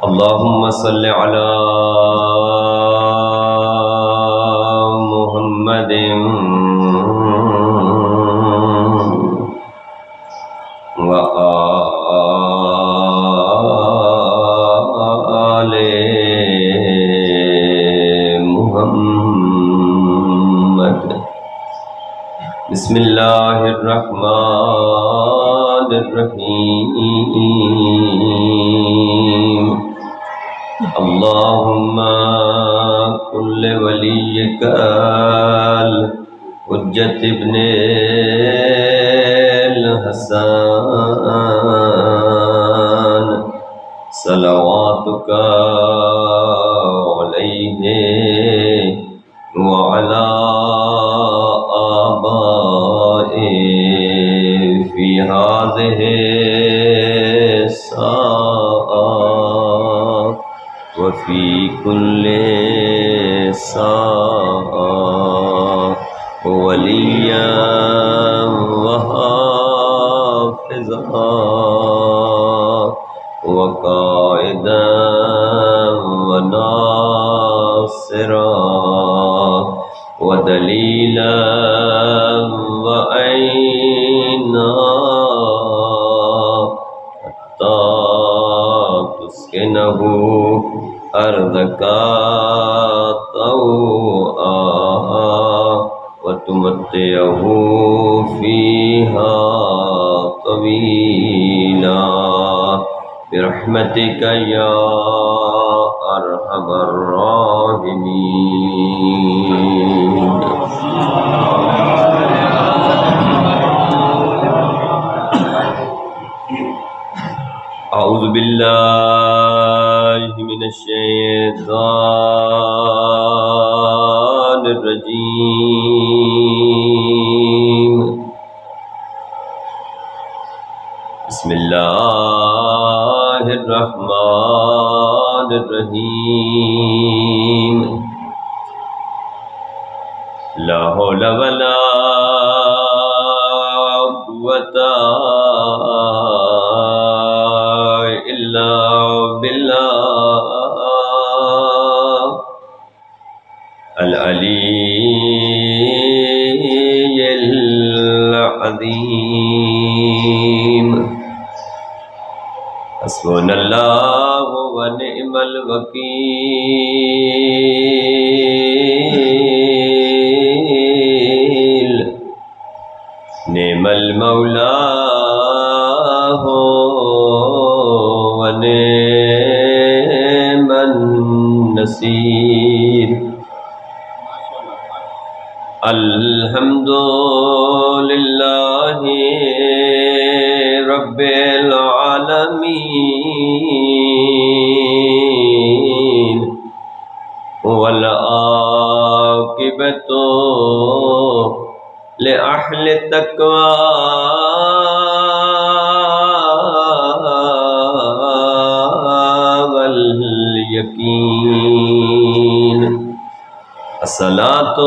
اللهم صل على محمد وآل محمد. بسم اللہ الرحمن الرحیم. اللهم كل وليك الحجة ابن الحسن صلواتك عليه وعلى آبائه في هذه الساعة وفي كل ساعة وليا وحافظا وقائدا وناصرا ودليلا وعينا حتى تسكنه أرضك طوعا وتمتعه فيها طويلا برحمتك يا أرحم الراحمين. أعوذ بالله من الشيطان الرجيم. بسم الله الرحمن الرحيم. لا حول ولا قوة إلا بالله العلي العظيم. حسبنا الله ونعم الوكيل. نعم المولى ونعم النصير. الحمد لله رب العالمين والعاقبة لأهل التقوى واليقين. الصلاة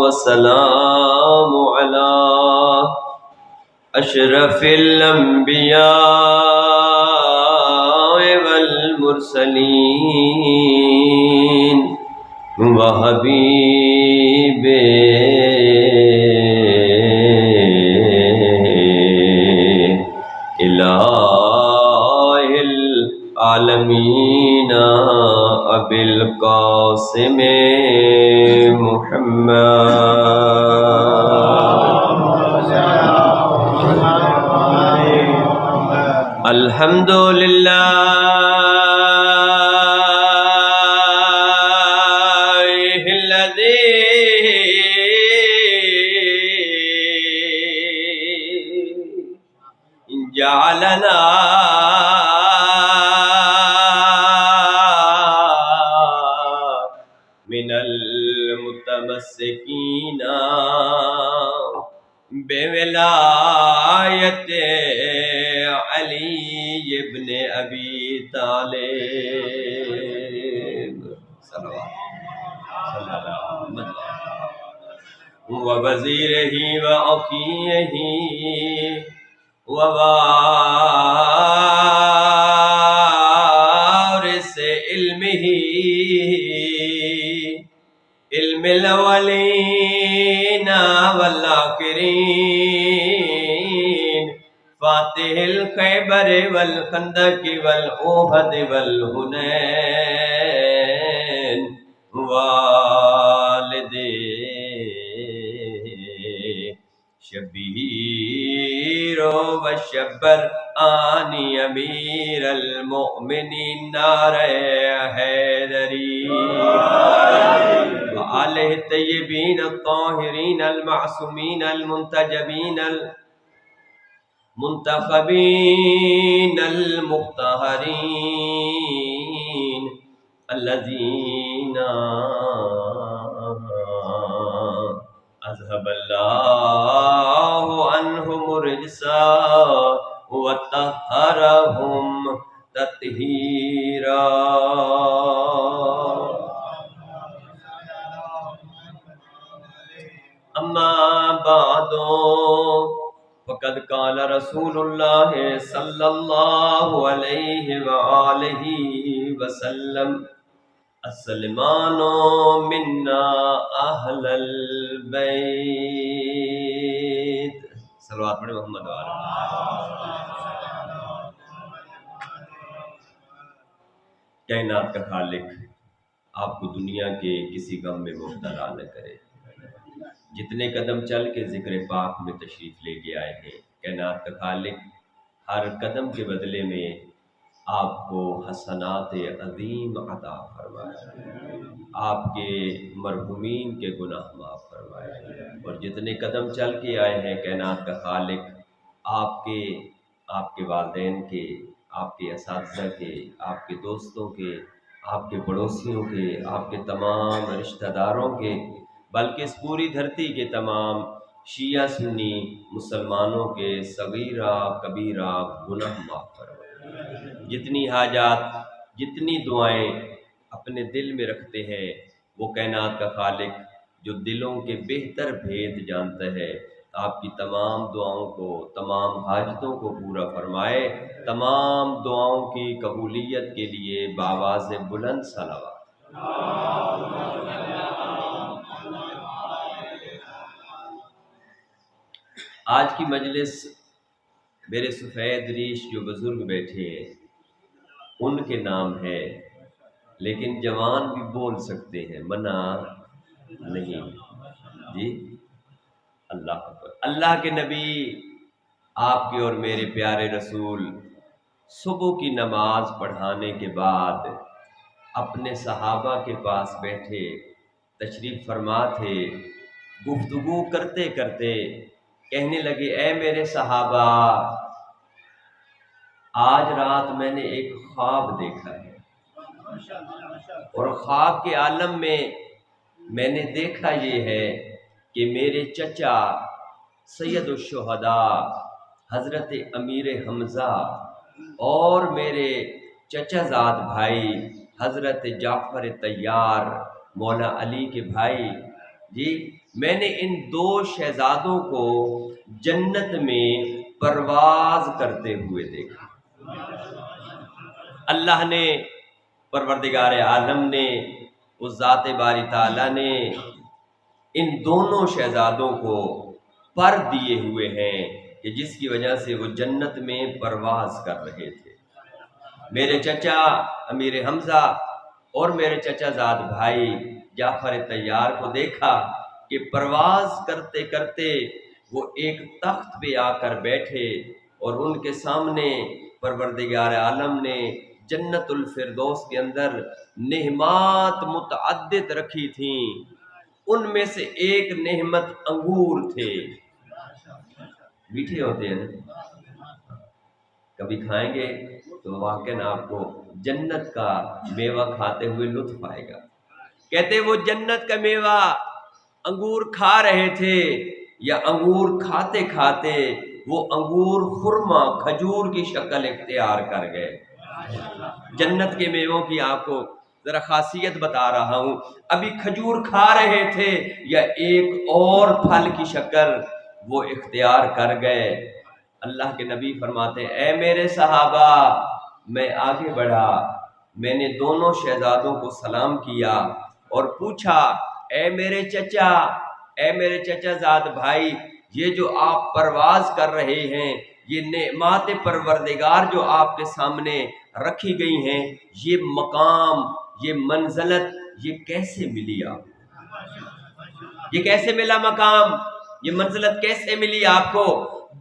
والسلام على أشرف الأنبياء والمرسلين وحبيب إله العالمين أبي القاسم محمد. الحمد لله الذي جعلنا من المتمسكين بولایت علی ابن ابی طالب صلوات صلی اللہ محمد ووزیرہ وعقیہ ووارث علمہ علم الاولین والآخرین فاتح الخیبر والخندق والاحد والحنین والد شبیر و شبر آنی امیر المؤمنین نار حیدری وآلہ الطیبین الطاہرین المعصومین المنتجبین المنتخبین المختارین الذین اذهب اللہ عنہم الرجسا وطہرہم تطہیرا اما بعد فقد قال رسول اللہ صلی اللہ علیہ وآلہ وسلم السلمان منا اہل البیت صلوات پڑھیں محمد وآلہ کائنات کا خالق آپ کو دنیا کے کسی غم میں مبتلا نہ کرے۔ جتنے قدم چل کے ذکر پاک میں تشریف لے کے آئے ہیں، کائنات کا خالق ہر قدم کے بدلے میں آپ کو حسنات عظیم عطا فرمائے، آپ کے مرحومین کے گناہ معاف فرمائے، اور جتنے قدم چل کے آئے ہیں کائنات کا خالق آپ کے والدین کے، آپ کے اساتذہ کے، آپ کے دوستوں کے، آپ کے پڑوسیوں کے، آپ کے تمام رشتہ داروں کے، بلکہ اس پوری دھرتی کے تمام شیعہ سنی مسلمانوں کے صغیرہ کبیرہ گناہ معاف فرمائے۔ جتنی حاجات، جتنی دعائیں اپنے دل میں رکھتے ہیں، وہ کائنات کا خالق جو دلوں کے بہتر بھید جانتا ہے، آپ کی تمام دعاؤں کو، تمام حاجتوں کو پورا فرمائے۔ تمام دعاؤں کی قبولیت کے لیے بآواز بلند صلوات۔ آج کی مجلس میرے سفید ریش جو بزرگ بیٹھے ہیں ان کے نام ہے، لیکن جوان بھی بول سکتے ہیں، منع نہیں جی۔ اللہ اکبر۔ اللہ کے نبی آپ کے اور میرے پیارے رسول صبح کی نماز پڑھانے کے بعد اپنے صحابہ کے پاس بیٹھے تشریف فرما تھے، گفتگو کرتے کرتے کہنے لگے، اے میرے صحابہ، آج رات میں نے ایک خواب دیکھا ہے، اور خواب کے عالم میں نے دیکھا یہ ہے کہ میرے چچا سید الشہداء حضرت امیر حمزہ اور میرے چچا زاد بھائی حضرت جعفر طیار مولا علی کے بھائی جی، میں نے ان دو شہزادوں کو جنت میں پرواز کرتے ہوئے دیکھا۔ اللہ نے، پروردگار عالم نے، اس ذات باری تعالیٰ نے ان دونوں شہزادوں کو پر دیے ہوئے ہیں کہ جس کی وجہ سے وہ جنت میں پرواز کر رہے تھے۔ میرے چچا امیر حمزہ اور میرے چچا زاد بھائی جعفر طیار کو دیکھا کہ پرواز کرتے کرتے وہ ایک تخت پہ آ کر بیٹھے، اور ان کے سامنے پروردگار عالم نے جنت الفردوس کے اندر نعمات متعدد رکھی تھیں، ان میں سے ایک نعمت انگور تھے۔ میٹھے ہوتے ہیں نا، کبھی کھائیں گے تو واقعاً آپ کو جنت کا میوہ کھاتے ہوئے لطف آئے گا۔ کہتے وہ جنت کا میوہ انگور کھا رہے تھے، یا انگور کھاتے کھاتے وہ انگور خرما کھجور کی شکل اختیار کر گئے۔ جنت کے میووں کی آپ کو ذرا خاصیت بتا رہا ہوں، ابھی کھجور کھا رہے تھے یا ایک اور پھل کی شکل وہ اختیار کر گئے۔ اللہ کے نبی فرماتے ہیں اے میرے صحابہ، میں آگے بڑھا، میں نے دونوں شہزادوں کو سلام کیا اور پوچھا اے میرے چچا، اے میرے چچا زاد بھائی، یہ جو آپ پرواز کر رہے ہیں، یہ نعمات پروردگار جو آپ کے سامنے رکھی گئی ہیں، یہ مقام، یہ منزلت، یہ کیسے ملی آپ کو؟ یہ کیسے ملا مقام، یہ منزلت کیسے ملی آپ کو؟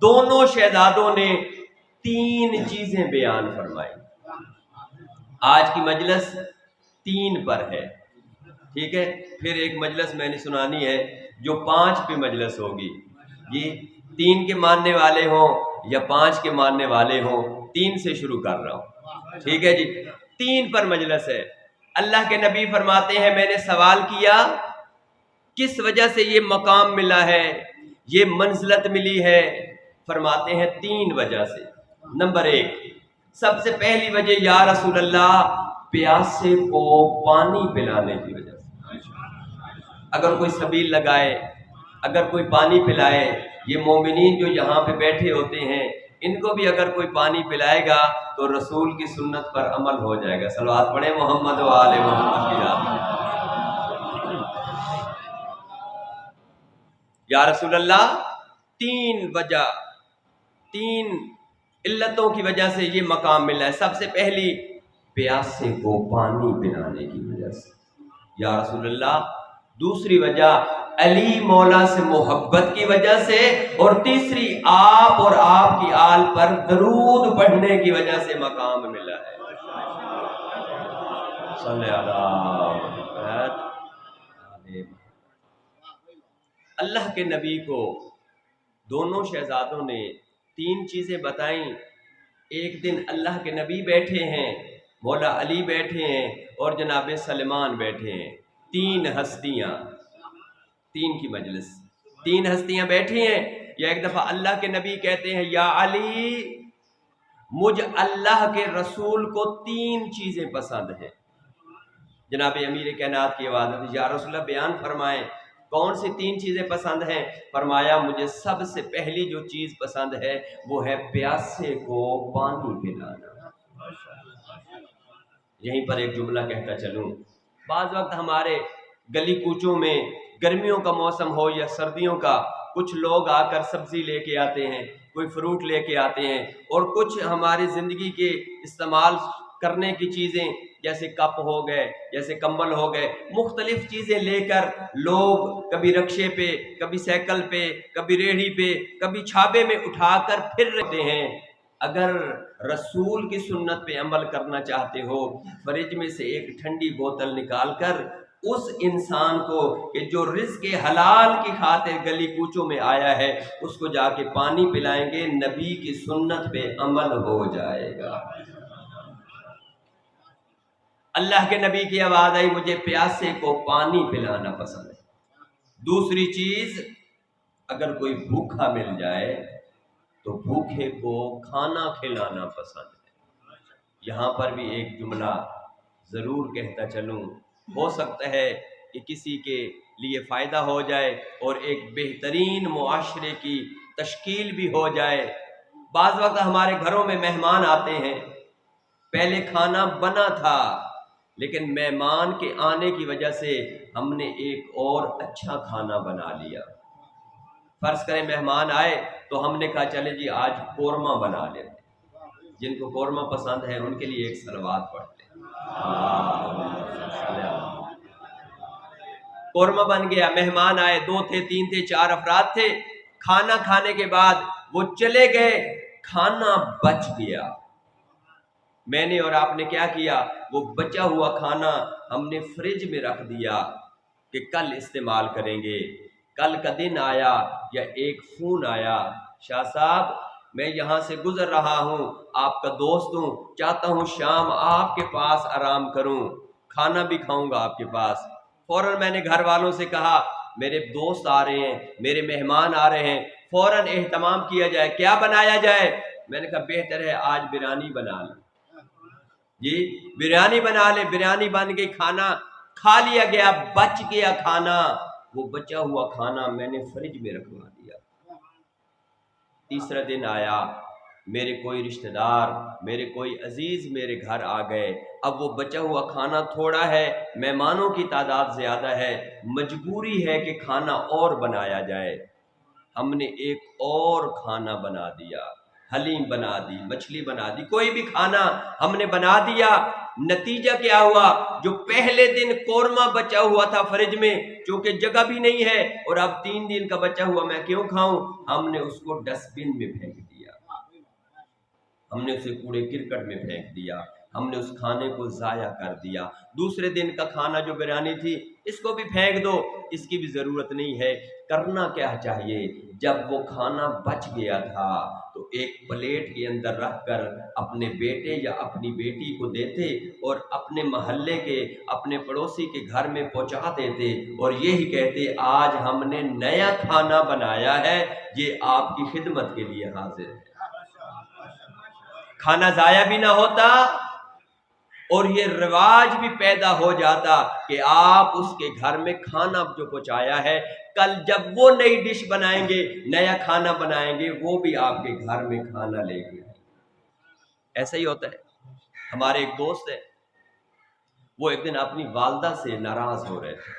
دونوں شہزادوں نے 3 چیزیں بیان فرمائی۔ آج کی مجلس 3 پر ہے، ٹھیک ہے؟ پھر ایک مجلس میں نے سنانی ہے جو 5 پہ مجلس ہوگی، یہ 3 کے ماننے والے ہوں یا 5 کے ماننے والے ہوں، 3 سے شروع کر رہا ہوں، ٹھیک ہے جی؟ 3 پر مجلس ہے۔ اللہ کے نبی فرماتے ہیں میں نے سوال کیا کس وجہ سے یہ مقام ملا ہے، یہ منزلت ملی ہے؟ فرماتے ہیں 3 وجہ سے۔ نمبر 1، سب سے پہلی وجہ یا رسول اللہ، پیاسے کو پانی پلانے کی وجہ سے۔ اگر کوئی سبیل لگائے، اگر کوئی پانی پلائے، یہ مومنین جو یہاں پہ بیٹھے ہوتے ہیں ان کو بھی اگر کوئی پانی پلائے گا تو رسول کی سنت پر عمل ہو جائے گا۔ صلوات پڑھیں محمد و آل محمد کی یاد میں۔ یا رسول اللہ 3 وجہ، 3 علتوں کی وجہ سے یہ مقام ملا ہے۔ سب سے پہلی، پیاسے کو پانی پلانے کی وجہ سے یا رسول اللہ۔ دوسری وجہ، علی مولا سے محبت کی وجہ سے، اور تیسری، آپ اور آپ کی آل پر درود پڑھنے کی وجہ سے مقام ملا ہے۔ صلی اللہ علیہ۔ اللہ کے نبی کو دونوں شہزادوں نے 3 چیزیں بتائیں۔ ایک دن اللہ کے نبی بیٹھے ہیں، مولا علی بیٹھے ہیں اور جناب سلمان بیٹھے ہیں، 3 ہستیاں، 3 کی مجلس، 3 ہستیاں بیٹھی ہیں۔ یا ایک دفعہ اللہ کے نبی کہتے ہیں یا علی، مجھ اللہ کے رسول کو 3 چیزیں پسند ہیں۔ جناب امیر کائنات کی آواز ہے یا رسول اللہ بیان فرمائیں کون سی 3 چیزیں پسند ہیں؟ فرمایا مجھے سب سے پہلی جو چیز پسند ہے وہ ہے پیاسے کو پانی پلانا۔ یہیں پر ایک جملہ کہتا چلوں، بعض وقت ہمارے گلی کوچوں میں گرمیوں کا موسم ہو یا سردیوں کا، کچھ لوگ آ کر سبزی لے کے آتے ہیں، کوئی فروٹ لے کے آتے ہیں، اور کچھ ہماری زندگی کے استعمال کرنے کی چیزیں جیسے کپ ہو گئے، جیسے کمبل ہو گئے، مختلف چیزیں لے کر لوگ کبھی رکشے پہ، کبھی سائیکل پہ، کبھی ریڑھی پہ، کبھی چھابے میں اٹھا کر پھر رہتے ہیں۔ اگر رسول کی سنت پہ عمل کرنا چاہتے ہو، فریج میں سے ایک ٹھنڈی بوتل نکال کر اس انسان کو کہ جو رزق حلال کی خاطر گلی کوچوں میں آیا ہے اس کو جا کے پانی پلائیں گے، نبی کی سنت پہ عمل ہو جائے گا۔ اللہ کے نبی کی آواز آئی مجھے پیاسے کو پانی پلانا پسند ہے۔ دوسری چیز، اگر کوئی بھوکا مل جائے تو بھوکے کو کھانا کھلانا پسند ہے۔ یہاں پر بھی ایک جملہ ضرور کہتا چلوں، ہو سکتا ہے کہ کسی کے لیے فائدہ ہو جائے اور ایک بہترین معاشرے کی تشکیل بھی ہو جائے۔ بعض وقت ہمارے گھروں میں مہمان آتے ہیں، پہلے کھانا بنا تھا لیکن مہمان کے آنے کی وجہ سے ہم نے ایک اور اچھا کھانا بنا لیا۔ فرض کریں مہمان آئے تو ہم نے کہا چلے جی آج قورمہ بنا لیتے ہیں۔ جن کو قورمہ پسند ہے ان کے لیے ایک صلوات پڑھتے ہیں۔ قورمہ بن گیا، مہمان آئے، 2 تھے، 3 تھے، 4 افراد تھے۔ کھانا کھانے کے بعد وہ چلے گئے، کھانا بچ گیا۔ میں نے اور آپ نے کیا کیا؟ وہ بچا ہوا کھانا ہم نے فریج میں رکھ دیا کہ کل استعمال کریں گے۔ کل کا دن آیا یا ایک فون آیا، شاہ صاحب میں یہاں سے گزر رہا ہوں، آپ کا دوست ہوں، چاہتا ہوں شام آپ کے پاس آرام کروں، کھانا بھی کھاؤں گا آپ کے پاس۔ فوراً میں نے گھر والوں سے کہا میرے دوست آ رہے ہیں، میرے مہمان آ رہے ہیں، فوراً اہتمام کیا جائے، کیا بنایا جائے؟ میں نے کہا بہتر ہے آج بریانی بنا لیں۔ جی بریانی بنا لے، بریانی بن گئی، کھانا کھا لیا گیا، بچ گیا کھانا، وہ بچا ہوا کھانا میں نے فریج میں رکھوا دیا۔ تیسرا دن آیا، میرے کوئی رشتہ دار، میرے کوئی عزیز میرے گھر آ گئے، اب وہ بچا ہوا کھانا تھوڑا ہے، مہمانوں کی تعداد زیادہ ہے، مجبوری ہے کہ کھانا اور بنایا جائے۔ ہم نے ایک اور کھانا بنا دیا، حلیم بنا دی، مچھلی بنا دی، کوئی بھی کھانا ہم نے بنا دیا۔ نتیجہ کیا ہوا؟ جو پہلے دن قورمہ بچا ہوا تھا فریج میں، چونکہ جگہ بھی نہیں ہے اور اب 3 دن کا بچا ہوا میں کیوں کھاؤں، ہم نے اس کو ڈسٹ بن میں پھینک دیا، ہم نے اسے کوڑے کرکٹ میں پھینک دیا، ہم نے اس کھانے کو ضائع کر دیا۔ دوسرے دن کا کھانا جو بریانی تھی، اس کو بھی پھینک دو، اس کی بھی ضرورت نہیں ہے۔ کرنا کیا چاہیے؟ جب وہ کھانا بچ گیا تھا تو ایک پلیٹ کے اندر رکھ کر اپنے بیٹے یا اپنی بیٹی کو دیتے اور اپنے محلے کے، اپنے پڑوسی کے گھر میں پہنچا دیتے اور یہی کہتے آج ہم نے نیا کھانا بنایا ہے، یہ آپ کی خدمت کے لیے حاضر ہے۔ کھانا ضائع بھی نہ ہوتا اور یہ رواج بھی پیدا ہو جاتا کہ آپ اس کے گھر میں کھانا جو پہنچایا ہے، کل جب وہ نئی ڈش بنائیں گے، نیا کھانا بنائیں گے، وہ بھی آپ کے گھر میں کھانا لے کے آئیں۔ ایسا ہی ہوتا ہے۔ ہمارے ایک دوست ہے، وہ ایک دن اپنی والدہ سے ناراض ہو رہے تھے،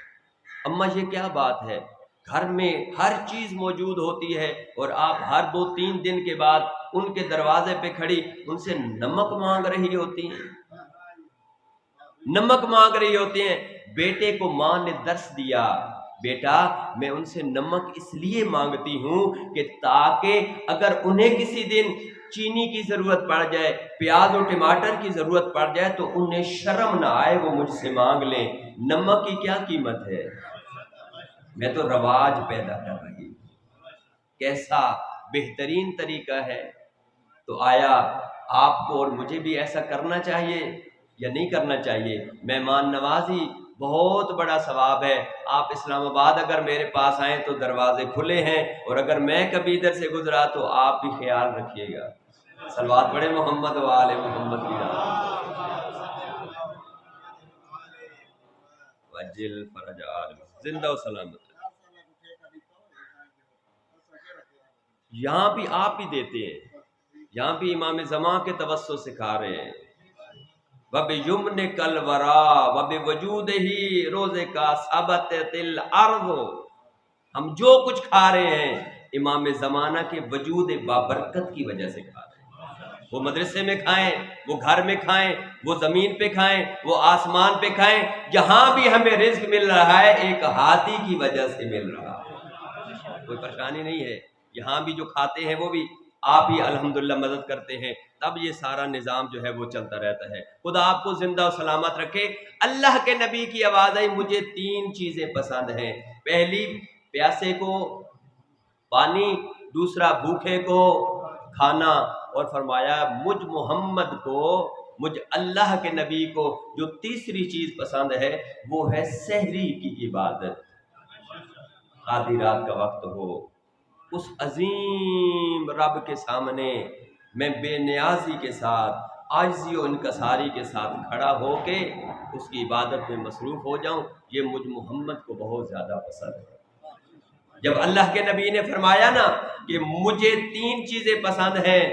اماں یہ کیا بات ہے، گھر میں ہر چیز موجود ہوتی ہے اور آپ ہر 2-3 دن کے بعد ان کے دروازے پہ کھڑی ان سے نمک مانگ رہی ہوتی ہیں، نمک مانگ رہی ہوتی ہیں۔ بیٹے کو ماں نے درس دیا، بیٹا میں ان سے نمک اس لیے مانگتی ہوں کہ تاکہ اگر انہیں کسی دن چینی کی ضرورت پڑ جائے، پیاز اور ٹماٹر کی ضرورت پڑ جائے تو انہیں شرم نہ آئے، وہ مجھ سے مانگ لیں۔ نمک کی کیا قیمت ہے؟ میں تو رواج پیدا کر رہی ہوں۔ کیسا بہترین طریقہ ہے۔ تو آیا آپ کو اور مجھے بھی ایسا کرنا چاہیے یا نہیں کرنا چاہیے؟ مہمان نوازی بہت بڑا ثواب ہے۔ آپ اسلام آباد اگر میرے پاس آئیں تو دروازے کھلے ہیں، اور اگر میں کبھی ادھر سے گزرا تو آپ بھی خیال رکھیے گا۔ صلوات پڑھے محمد و آل محمد کی وجل فرج آل زندہ و سلامت۔ یہاں بھی آپ ہی دیتے ہیں، یہاں بھی امام زمان کے توسط سے کھا رہے ہیں۔ وَبِيُمْنِكَ الْوَرَا وَبِوَجُودِهِ روزِكَ ثَبَتَتِ الْأَرْضُ۔ ہم جو کچھ کھا رہے ہیں امام زمانہ کے وجود بابرکت کی وجہ سے کھا رہے ہیں۔ وہ مدرسے میں کھائیں، وہ گھر میں کھائیں، وہ زمین پہ کھائیں، وہ آسمان پہ کھائیں، جہاں بھی ہمیں رزق مل رہا ہے ایک ہاتھی کی وجہ سے مل رہا ہے، کوئی پریشانی نہیں ہے۔ یہاں بھی جو کھاتے ہیں وہ بھی آپ ہی الحمدللہ مدد کرتے ہیں، تب یہ سارا نظام جو ہے وہ چلتا رہتا ہے۔ خدا آپ کو زندہ و سلامت رکھے۔ اللہ کے نبی کی آواز آئی، مجھے 3 چیزیں پسند ہیں۔ پہلی، پیاسے کو پانی، دوسرا بھوکے کو کھانا، اور فرمایا مجھ محمد کو، مجھ اللہ کے نبی کو جو تیسری چیز پسند ہے وہ ہے سحری کی عبادت۔ آدھی رات کا وقت ہو، اس عظیم رب کے سامنے میں بے نیازی کے ساتھ، عاجزی و انکساری کے ساتھ کھڑا ہو کے اس کی عبادت میں مصروف ہو جاؤں، یہ مجھ محمد کو بہت زیادہ پسند ہے۔ جب اللہ کے نبی نے فرمایا نا کہ مجھے 3 چیزیں پسند ہیں،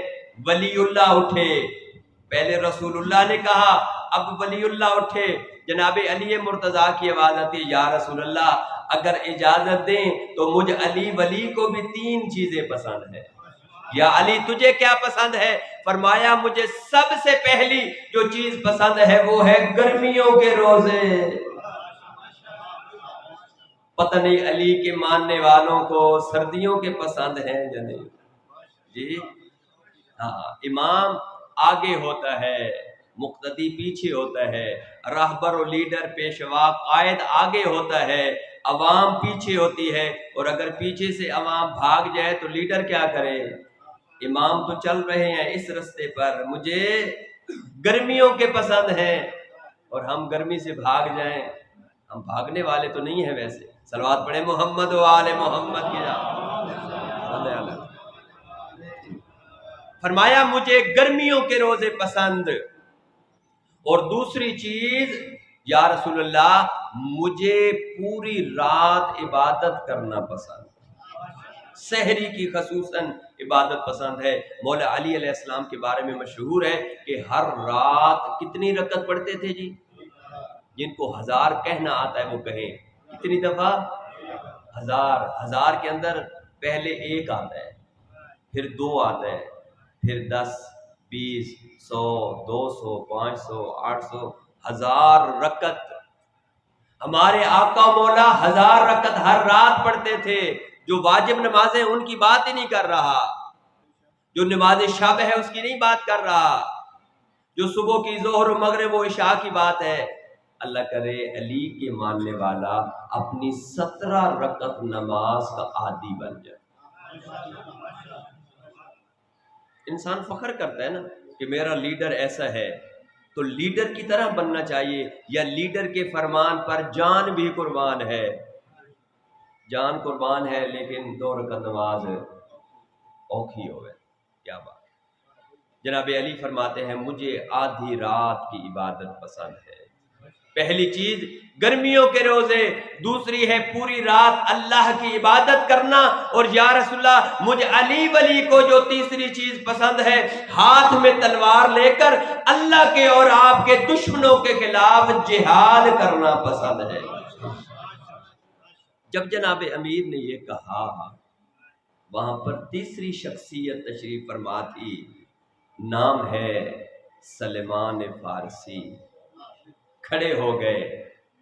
ولی اللہ اٹھے، پہلے رسول اللہ نے کہا، اب ولی اللہ اٹھے، جناب علی مرتضیٰ کی آواز آتی ہے، یا رسول اللہ اگر اجازت دیں تو مجھ علی ولی کو بھی 3 چیزیں پسند ہیں۔ یا علی تجھے کیا پسند ہے؟ فرمایا مجھے سب سے پہلی جو چیز پسند ہے وہ ہے گرمیوں کے روزے۔ پتہ نہیں علی کے ماننے والوں کو سردیوں کے پسند ہیں یا نہیں؟ جی ہاں، امام آگے ہوتا ہے، مقتدی پیچھے ہوتا ہے، راہبر و لیڈر پیشوا قائد آگے ہوتا ہے، عوام پیچھے ہوتی ہے، اور اگر پیچھے سے عوام بھاگ جائے تو لیڈر کیا کرے؟ امام تو چل رہے ہیں اس رستے پر، مجھے گرمیوں کے پسند ہیں، اور ہم گرمی سے بھاگ جائیں، ہم بھاگنے والے تو نہیں ہیں ویسے. صلوات پڑھیں محمد و آل محمد کی جان. فرمایا مجھے گرمیوں کے روزے پسند، اور دوسری چیز یا رسول اللہ مجھے پوری رات عبادت کرنا پسند، سحری کی خصوصاً عبادت پسند ہے. مولا علی علیہ السلام کے بارے میں مشہور ہے کہ ہر رات کتنی رکعت پڑھتے تھے جی؟ جن کو 1000 کہنا آتا ہے وہ کہیں کتنی دفعہ؟ 1000. 1000 کے اندر پہلے 1 آتا ہے، پھر 2 آتا ہے، پھر 10، 20، 100، 200، 500، 800، 1000 رکعت. ہمارے آقا مولا 1000 رکعت ہر رات پڑھتے تھے. جو واجب نمازیں ان کی بات ہی نہیں کر رہا، جو نماز شب ہے اس کی نہیں بات کر رہا، جو صبح کی ظہر و مغرب و عشاء کی بات ہے. اللہ کرے علی کے ماننے والا اپنی 17 رکعت نماز کا عادی بن جائے. انسان فخر کرتا ہے نا کہ میرا لیڈر ایسا ہے، تو لیڈر کی طرح بننا چاہیے، یا لیڈر کے فرمان پر جان بھی قربان ہے. جان قربان ہے لیکن 2 رکعت نماز اوکھی ہوئے. کیا بات. جناب علی فرماتے ہیں مجھے آدھی رات کی عبادت پسند ہے. پہلی چیز گرمیوں کے روزے، دوسری ہے پوری رات اللہ کی عبادت کرنا، اور یا رسول اللہ مجھے علی ولی کو جو تیسری چیز پسند ہے ہاتھ میں تلوار لے کر اللہ کے اور آپ کے دشمنوں کے خلاف جہاد کرنا پسند ہے. جب جناب امیر نے یہ کہا وہاں پر تیسری شخصیت تشریف فرما تھی، نام ہے سلمان فارسی. کھڑے ہو گئے،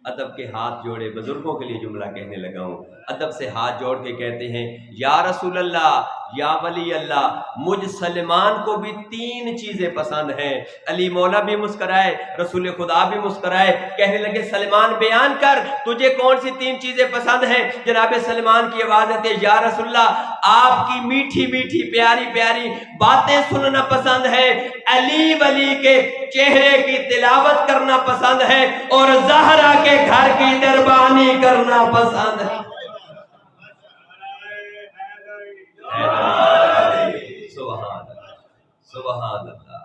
ادب کے ہاتھ جوڑے. بزرگوں کے لیے جملہ کہنے لگا ہوں. ادب سے ہاتھ جوڑ کے کہتے ہیں یا رسول اللہ، یا ولی اللہ، مجھ سلمان کو بھی 3 چیزیں پسند ہیں. علی مولا بھی مسکرائے، رسول خدا بھی مسکرائے. کہنے لگے سلمان بیان کر تجھے کون سی 3 چیزیں پسند ہیں؟ جناب سلمان کی آواز آتی ہے یا رسول اللہ آپ کی میٹھی میٹھی پیاری پیاری باتیں سننا پسند ہے، علی ولی کے چہرے کی تلاوت کرنا پسند ہے، اور زہرا کے گھر کی دربانی کرنا پسند ہے. سبحان اللہ، سبحان اللہ.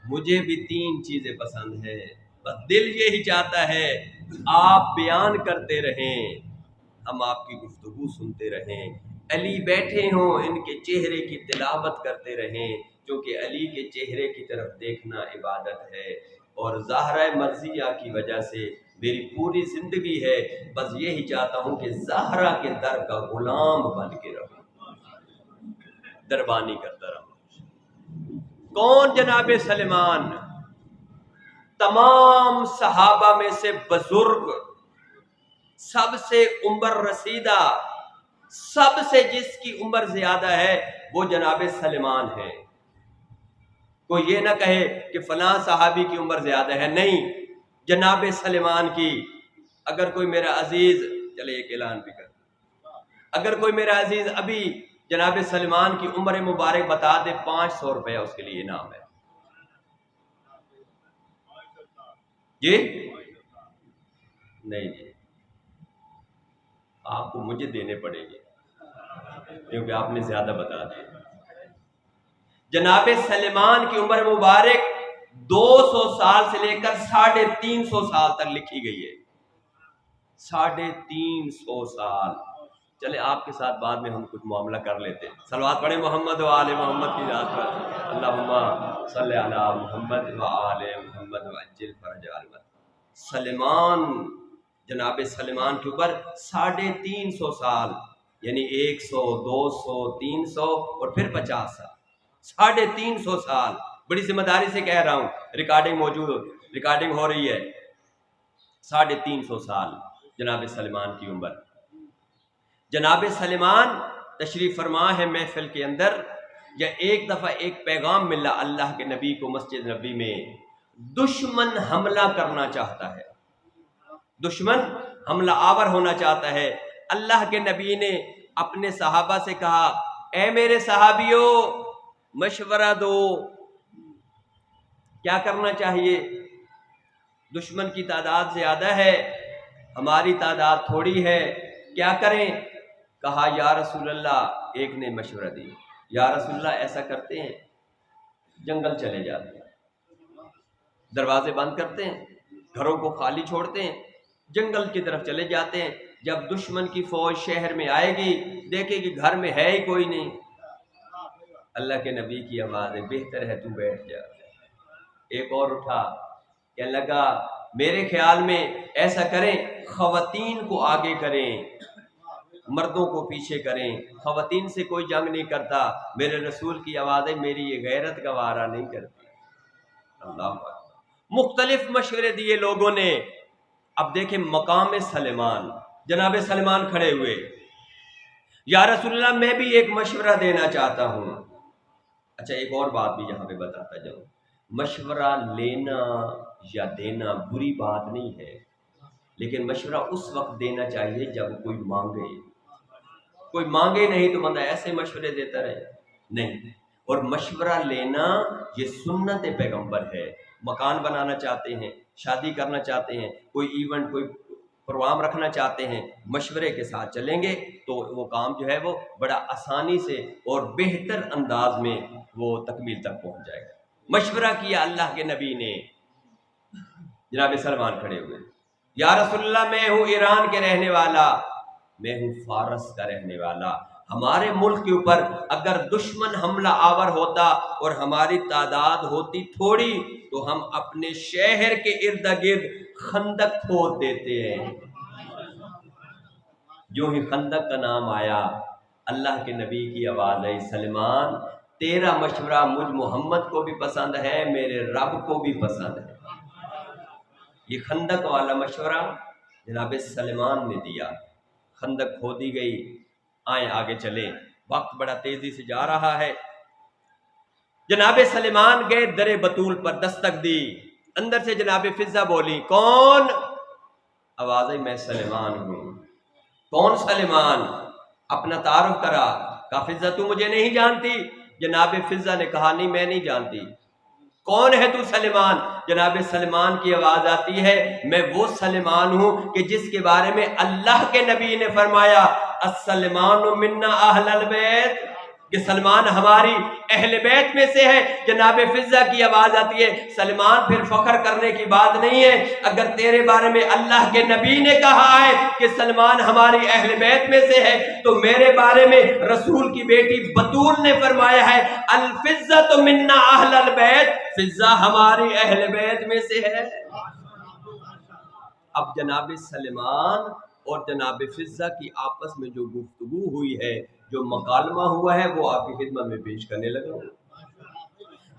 مجھے بھی 3 چیزیں پسند ہیں، بس دل یہی چاہتا ہے آپ بیان کرتے رہیں، ہم آپ کی گفتگو سنتے رہیں، علی بیٹھے ہوں ان کے چہرے کی تلاوت کرتے رہیں، کیونکہ علی کے چہرے کی طرف دیکھنا عبادت ہے. اور زہرہ مرضیہ کی وجہ سے میری پوری زندگی ہے، بس یہی چاہتا ہوں کہ زہرا کے در کا غلام بن کے رہوں، دربانی کرتا رہوں. کون؟ جناب سلمان. تمام صحابہ میں سے بزرگ، سب سے عمر رسیدہ، سب سے جس کی عمر زیادہ ہے وہ جناب سلمان ہے. کوئی یہ نہ کہے کہ فلاں صحابی کی عمر زیادہ ہے، نہیں، جناب سلمان کی. اگر کوئی میرا عزیز، چلے ایک اعلان بھی کر، اگر کوئی میرا عزیز ابھی جناب سلمان کی عمر مبارک بتا دے 500 روپیہ اس کے لیے انعام ہے. جی نہیں جی، آپ کو مجھے دینے پڑیں گے کیونکہ آپ نے زیادہ بتا دیا. جناب سلمان کی عمر مبارک 200 سال سے لے کر 350 سال تک لکھی گئی ہے. 350 سال. چلے آپ کے ساتھ بعد میں ہم کچھ معاملہ کر لیتے ہیں. صلوات پڑھیں محمد و آل محمد کی ذات پر. اللہم صلی علی محمد و آل محمد وعجل فرج المت. سلمان، جناب سلمان کے اوپر 350 سال، یعنی 100، 200، 300 اور پھر 50 سال. 350 سال. بڑی ذمہ داری سے کہہ رہا ہوں، ریکارڈنگ موجود، ریکارڈنگ ہو رہی ہے. 350 سال جناب سلمان کی عمر. جناب سلمان تشریف فرما ہے محفل کے اندر، یا ایک دفعہ ایک پیغام ملا اللہ کے نبی کو مسجد نبی میں. دشمن حملہ کرنا چاہتا ہے، دشمن حملہ آور ہونا چاہتا ہے. اللہ کے نبی نے اپنے صحابہ سے کہا اے میرے صحابیوں مشورہ دو، کیا کرنا چاہیے؟ دشمن کی تعداد زیادہ ہے، ہماری تعداد تھوڑی ہے، کیا کریں؟ کہا یا رسول اللہ، ایک نے مشورہ دی، یا رسول اللہ ایسا کرتے ہیں، جنگل چلے جاتے ہیں، دروازے بند کرتے ہیں، گھروں کو خالی چھوڑتے ہیں، جنگل کی طرف چلے جاتے ہیں۔ جب دشمن کی فوج شہر میں آئے گی، دیکھے کہ گھر میں ہے ہی کوئی نہیں، اللہ کے نبی کی آواز ہے، بہتر ہے تو بیٹھ جا۔ ایک اور اٹھا، کہنے لگا میرے خیال میں ایسا کریں، خواتین کو آگے کریں، مردوں کو پیچھے کریں، خواتین سے کوئی جنگ نہیں کرتا، میرے رسول کی آواز ہے، میری یہ غیرت گوارا نہیں کرتی۔ اللہ اکبر۔ مختلف مشورے دیے لوگوں نے۔ اب دیکھیں مقام سلیمان، جناب سلیمان کھڑے ہوئے، یا رسول اللہ میں بھی ایک مشورہ دینا چاہتا ہوں۔ اچھا ایک اور بات بھی یہاں پہ بتاتا جاؤں، مشورہ لینا یا دینا بری بات نہیں ہے، لیکن مشورہ اس وقت دینا چاہیے جب کوئی مانگے۔ کوئی مانگے نہیں تو بندہ ایسے مشورے دیتا رہے، نہیں۔ اور مشورہ لینا یہ سنت پیغمبر ہے۔ مکان بنانا چاہتے ہیں، شادی کرنا چاہتے ہیں، کوئی ایونٹ، کوئی پروگرام رکھنا چاہتے ہیں، مشورے کے ساتھ چلیں گے تو وہ کام جو ہے وہ بڑا آسانی سے اور بہتر انداز میں وہ تکمیل تک پہنچ جائے گا۔ مشورہ کیا اللہ کے نبی نے۔ جناب سلمان کھڑے ہوئے، یا رسول اللہ میں ہوں ایران کے رہنے والا، میں ہوں فارس کا رہنے والا، ہمارے ملک کے اوپر اگر دشمن حملہ آور ہوتا اور ہماری تعداد ہوتی تھوڑی تو ہم اپنے شہر کے ارد گرد خندق کھود دیتے ہیں۔ جو ہی خندق کا نام آیا، اللہ کے نبی کی آواز آئی، سلمان تیرا مشورہ مجھ محمد کو بھی پسند ہے، میرے رب کو بھی پسند ہے۔ یہ خندق والا مشورہ جناب سلمان نے دیا، خندق کھودی گئی۔ آئیں آگے چلیں، وقت بڑا تیزی سے جا رہا ہے۔ جناب سلیمان گئے، در بطول پر دستک دی، اندر سے جناب فضہ بولی، کون؟ آواز آئی، میں سلیمان ہوں۔ کون سلیمان؟ اپنا تعارف کرا، کہا فضہ تو مجھے نہیں جانتی؟ جناب فضہ نے کہا نہیں میں نہیں جانتی۔ کون ہے تو سلیمان؟ جناب سلیمان کی آواز آتی ہے، میں وہ سلیمان ہوں کہ جس کے بارے میں اللہ کے نبی نے فرمایا السلمان منا اہل البیت، کہ سلمان ہماری اہل بیت میں سے ہے۔ جناب فضہ کی آواز آتی ہے، سلمان پھر فخر کرنے کی بات نہیں ہے، اگر تیرے بارے میں اللہ کے نبی نے کہا ہے کہ سلمان ہماری اہل بیت میں سے ہے تو میرے بارے میں رسول کی بیٹی بطول نے فرمایا ہے الفضہ منا اہل البیت، فضہ ہماری اہل بیت میں سے ہے۔ اب جناب سلمان اور جناب فضہ کی آپس میں جو گفتگو ہوئی ہے، جو مکالمہ ہوا ہے، وہ آپ کی خدمت میں پیش کرنے لگا ہوں۔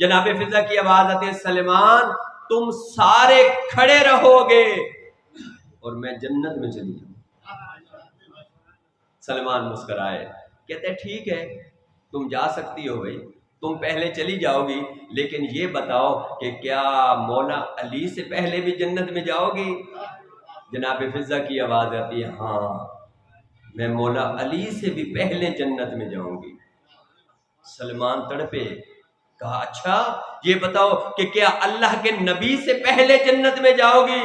جناب فضہ کی آواز آتی ہے، سلمان تم سارے کھڑے رہو گے اور میں جنت میں چلی جاؤں۔ سلمان مسکرائے، کہتے ہیں ٹھیک ہے تم جا سکتی ہو بھائی، تم پہلے چلی جاؤ گی، لیکن یہ بتاؤ کہ کیا مولا علی سے پہلے بھی جنت میں جاؤ گی؟ جناب فضہ کی آواز آتی ہے، ہاں میں مولا علی سے بھی پہلے جنت میں جاؤں گی۔ سلمان تڑپے، کہا اچھا یہ بتاؤ کہ کیا اللہ کے نبی سے پہلے جنت میں جاؤ گی؟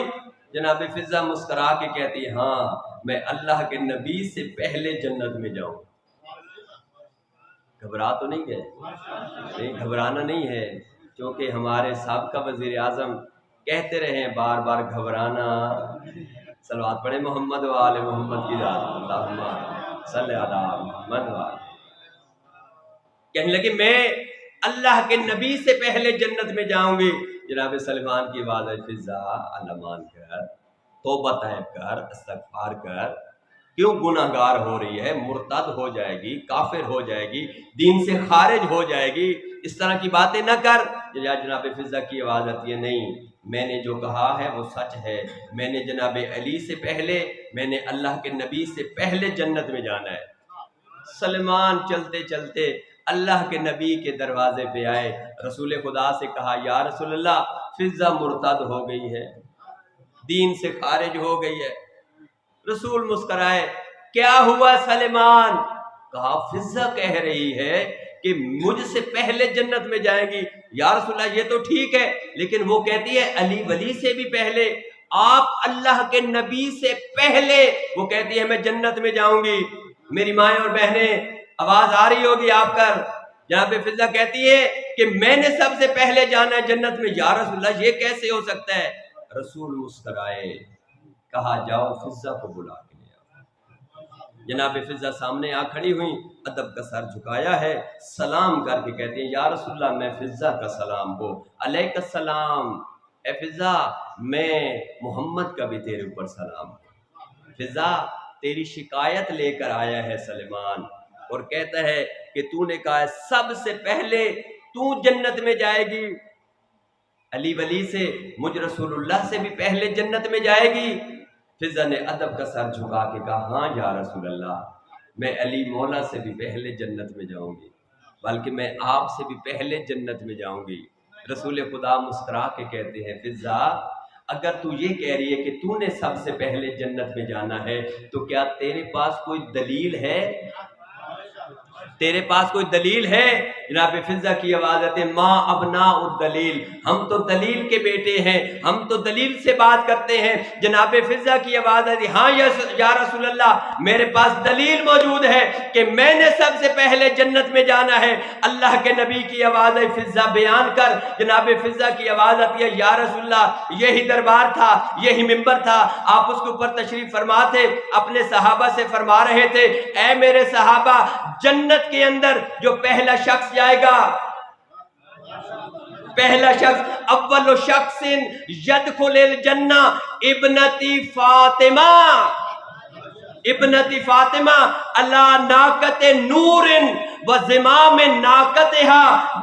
جناب فضہ مسکرا کے کہتی ہے، ہاں میں اللہ کے نبی سے پہلے جنت میں جاؤں۔ گھبرا تو نہیں گئے؟ نہیں گھبرانا نہیں ہے، کیونکہ ہمارے سابقہ وزیر اعظم کہتے رہے بار بار گھبرانا۔ صلوات پڑھیں محمد و آل محمد کی ذات، اللہم صلی علی محمد و آل۔ کہنے لگے میں اللہ کے نبی سے پہلے جنت میں جاؤں گی۔ جناب سلمان کی آواز ہے، فضہ علمان کر، توبہ طیب کر، استغفار کر، کیوں گناہ گار ہو رہی ہے؟ مرتد ہو جائے گی، کافر ہو جائے گی، دین سے خارج ہو جائے گی، اس طرح کی باتیں نہ کر۔ جناب فضہ کی آواز آتی ہے، نہیں میں نے جو کہا ہے وہ سچ ہے، میں نے جناب علی سے پہلے، میں نے اللہ کے نبی سے پہلے جنت میں جانا ہے۔ سلمان چلتے چلتے اللہ کے نبی کے دروازے پہ آئے، رسول خدا سے کہا یا رسول اللہ فضہ مرتد ہو گئی ہے، دین سے خارج ہو گئی ہے۔ رسول مسکرائے، کیا ہوا سلمان؟ کہا فضہ کہہ رہی ہے کہ مجھ سے پہلے جنت میں جائیں گی۔ یا رسول اللہ یہ تو ٹھیک ہے، لیکن وہ کہتی ہے علی ولی سے بھی پہلے، آپ اللہ کے نبی سے پہلے، وہ کہتی ہے میں جنت میں جاؤں گی، میری مائیں اور بہنیں آواز آ رہی ہوگی آپ کر، جہاں پہ فضا کہتی ہے کہ میں نے سب سے پہلے جانا ہے جنت میں، یا رسول اللہ یہ کیسے ہو سکتا ہے؟ رسول مسکرائے، کہا جاؤ فضا کو بلا کے لے آؤ۔ جناب فضا سامنے آ کھڑی ہوئی، ادب کا سر جھکایا ہے، سلام کر کے کہتی ہیں یا رسول اللہ میں فضا کا سلام ہو، علیک السلام، اے فضا میں محمد کا بھی تیرے اوپر سلام ہو۔ فضا تیری شکایت لے کر آیا ہے سلیمان، اور کہتا ہے کہ تو نے کہا ہے سب سے پہلے تو جنت میں جائے گی، علی ولی سے مجھ رسول اللہ سے بھی پہلے جنت میں جائے گی۔ فضا نے ادب کا سر جھکا کے کہا ہاں یا رسول اللہ، میں علی مولا سے بھی پہلے جنت میں جاؤں گی، بلکہ میں آپ سے بھی پہلے جنت میں جاؤں گی۔ رسول خدا مسکرا کے کہتے ہیں فضا اگر تو یہ کہہ رہی ہے کہ تو نے سب سے پہلے جنت میں جانا ہے تو کیا تیرے پاس کوئی دلیل ہے؟ تیرے پاس کوئی دلیل ہے؟ جناب فضا کی آواز آتی ہے ماں ابناء الدلیل، ہم تو دلیل کے بیٹے ہیں، ہم تو دلیل سے بات کرتے ہیں۔ جناب فضا کی آواز آتی ہے ہاں یا رسول اللہ میرے پاس دلیل موجود ہے کہ میں نے سب سے پہلے جنت میں جانا ہے۔ اللہ کے نبی کی آواز ہے فضا بیان کر۔ جناب فضا کی آواز آتی ہے یا رسول اللہ یہی دربار تھا، یہی منبر تھا، آپ اس کے اوپر تشریف فرما تھے، اپنے صحابہ سے فرما رہے تھے اے میرے صحابہ جنت کے اندر جو پہلا شخص جائے گا، پہلا شخص اول شخص یدخل الجنہ ابنتی فاطمہ، ابنتی فاطمہ اللہ ناقت نور و زمام ناقتها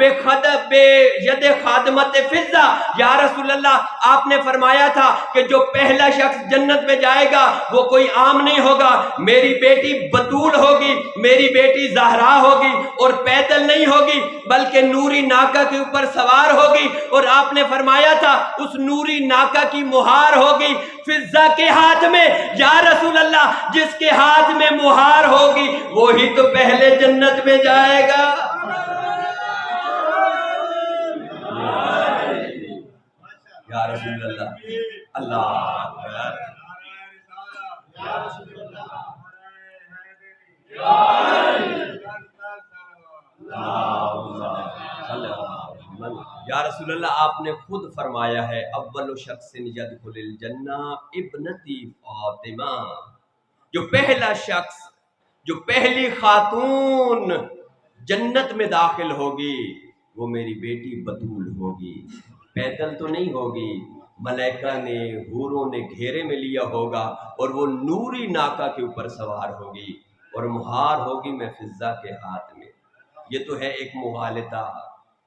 بے ید خادمت فضا۔ یا رسول اللہ آپ نے فرمایا تھا کہ جو پہلا شخص جنت میں جائے گا وہ کوئی عام نہیں ہوگا، میری بیٹی بطول ہوگی، میری بیٹی زہرا ہوگی، اور پیدل نہیں ہوگی بلکہ نوری ناقہ کے اوپر سوار ہوگی، اور آپ نے فرمایا تھا اس نوری ناقہ کی مہار ہوگی فضا کے ہاتھ میں۔ یا رسول اللہ جس کے ہاتھ میں مہار ہوگی وہی تو پہلے جنت میں جائے گا۔ یا رسول اللہ، اللہ اکبر، یا رسول اللہ آپ نے خود فرمایا ہے اول شخص یدخل الجنہ ابنتی فاطمہ، جو پہلا شخص، جو پہلی خاتون جنت میں داخل ہوگی وہ میری بیٹی بطول ہوگی، پیدل تو نہیں ہوگی، ملائکہ نے حوروں نے گھیرے میں لیا ہوگا، اور وہ نوری ناقہ کے اوپر سوار ہوگی، اور مہار ہوگی میں فضا کے ہاتھ میں۔ یہ تو ہے ایک مغالطہ،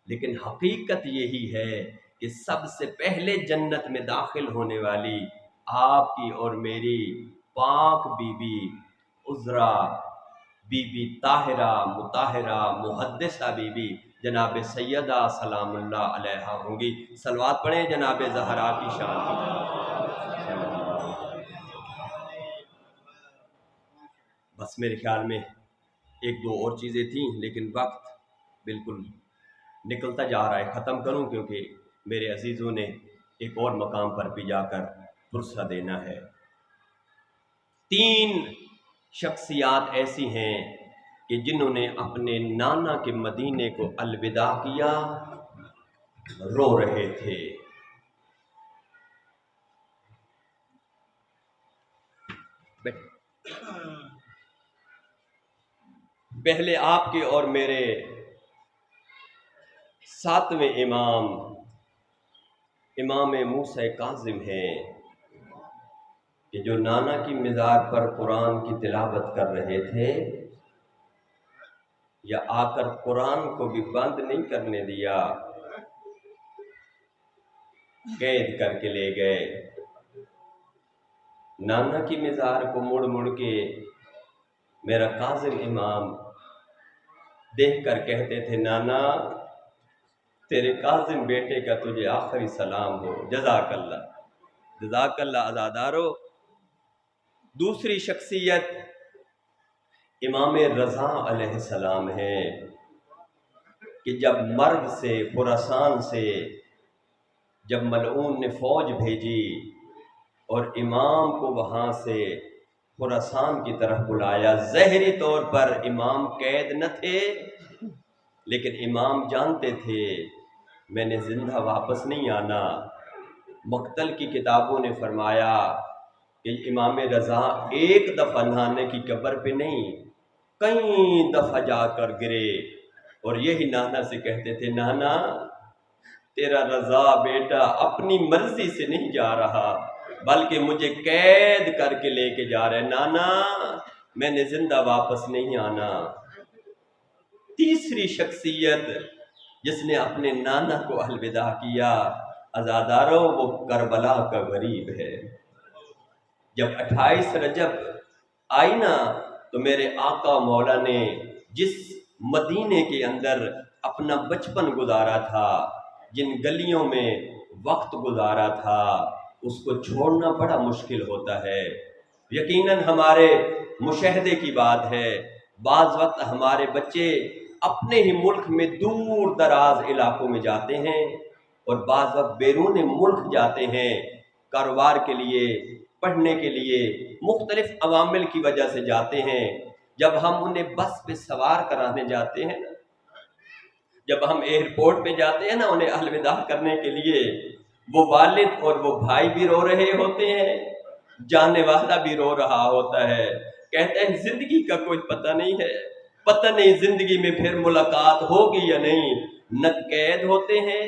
لیکن حقیقت یہی ہے کہ سب سے پہلے جنت میں داخل ہونے والی آپ کی اور میری پاک بی بی عذرا، بی بی طاہرہ مطہرہ محدثہ بی بی جناب سیدہ سلام اللہ علیہا ہوں گی۔ صلوات پڑھیں جناب زہرا کی شان کی۔ بس میرے خیال میں ایک دو اور چیزیں تھیں لیکن وقت بالکل نکلتا جا رہا ہے، ختم کروں کیونکہ میرے عزیزوں نے ایک اور مقام پر بھی جا کر پرسہ دینا ہے۔ تین شخصیات ایسی ہیں کہ جنہوں نے اپنے نانا کے مدینے کو الوداع کیا، رو رہے تھے۔ پہلے آپ کے اور میرے ساتویں امام موسیٰ کاظم ہیں کہ جو نانا کی مزار پر قرآن کی تلاوت کر رہے تھے، یا آ کر قرآن کو بھی بند نہیں کرنے دیا، قید کر کے لے گئے۔ نانا کی مزار کو مڑ مڑ کے میرا کاظم امام دیکھ کر کہتے تھے نانا تیرے کاظم بیٹے کا تجھے آخری سلام ہو، جزاک اللہ، جزاک اللہ عزادارو۔ دوسری شخصیت امام رضا علیہ السلام ہے کہ جب مرگ سے خراسان سے جب ملعون نے فوج بھیجی اور امام کو وہاں سے خراسان کی طرف بلایا۔ ظاہری طور پر امام قید نہ تھے، لیکن امام جانتے تھے میں نے زندہ واپس نہیں آنا۔ مقتل کی کتابوں نے فرمایا کہ امام رضا ایک دفعہ نانا کی قبر پہ نہیں، کئی دفعہ جا کر گرے، اور یہی نانا سے کہتے تھے نانا تیرا رضا بیٹا اپنی مرضی سے نہیں جا رہا بلکہ مجھے قید کر کے لے کے جا رہے، نانا میں نے زندہ واپس نہیں آنا۔ تیسری شخصیت جس نے اپنے نانا کو الوداع کیا، عزاداروں، وہ کربلا کا غریب ہے۔ جب 28 رجب آئی نا تو میرے آقا مولا نے جس مدینے کے اندر اپنا بچپن گزارا تھا، جن گلیوں میں وقت گزارا تھا، اس کو چھوڑنا بڑا مشکل ہوتا ہے۔ یقیناً ہمارے مشاہدے کی بات ہے، بعض وقت ہمارے بچے اپنے ہی ملک میں دور دراز علاقوں میں جاتے ہیں، اور بعض وقت بیرون ملک جاتے ہیں کاروبار کے لیے، پڑھنے کے لیے، مختلف عوامل کی وجہ سے جاتے ہیں۔ جب ہم انہیں بس پہ سوار کرانے جاتے ہیں، جب ہم ایئرپورٹ پہ جاتے ہیں نا انہیں الوداع کرنے کے لیے، وہ والد اور وہ بھائی بھی رو رہے ہوتے ہیں، جانے والا بھی رو رہا ہوتا ہے، کہتے ہیں زندگی کا کوئی پتہ نہیں ہے، پتہ نہیں زندگی میں پھر ملاقات ہوگی یا نہیں، نہ قید ہوتے ہیں